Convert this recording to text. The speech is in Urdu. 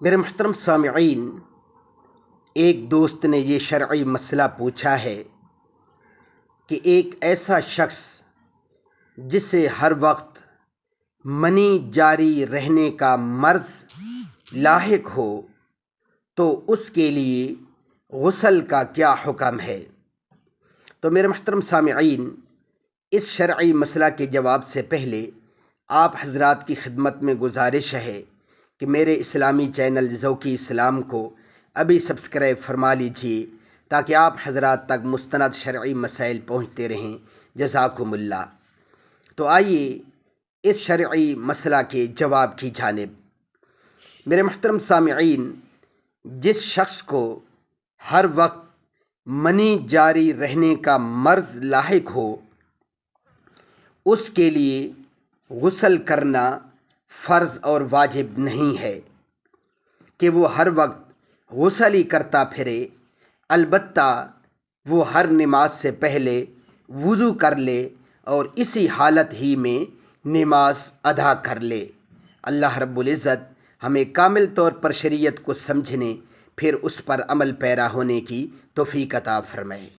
میرے محترم سامعین، ایک دوست نے یہ شرعی مسئلہ پوچھا ہے کہ ایک ایسا شخص جسے ہر وقت منی جاری رہنے کا مرض لاحق ہو تو اس کے لیے غسل کا کیا حکم ہے؟ تو میرے محترم سامعین، اس شرعی مسئلہ کے جواب سے پہلے آپ حضرات کی خدمت میں گزارش ہے کہ میرے اسلامی چینل ذوقِ اسلام کو ابھی سبسکرائب فرما لیجیے تاکہ آپ حضرات تک مستند شرعی مسائل پہنچتے رہیں۔ جزاکم اللہ۔ تو آئیے اس شرعی مسئلہ کے جواب کی جانب۔ میرے محترم سامعین، جس شخص کو ہر وقت منی جاری رہنے کا مرض لاحق ہو اس کے لیے غسل کرنا فرض اور واجب نہیں ہے کہ وہ ہر وقت غسل ہی کرتا پھرے، البتہ وہ ہر نماز سے پہلے وضو کر لے اور اسی حالت ہی میں نماز ادا کر لے۔ اللہ رب العزت ہمیں کامل طور پر شریعت کو سمجھنے پھر اس پر عمل پیرا ہونے کی توفیق عطا فرمائے۔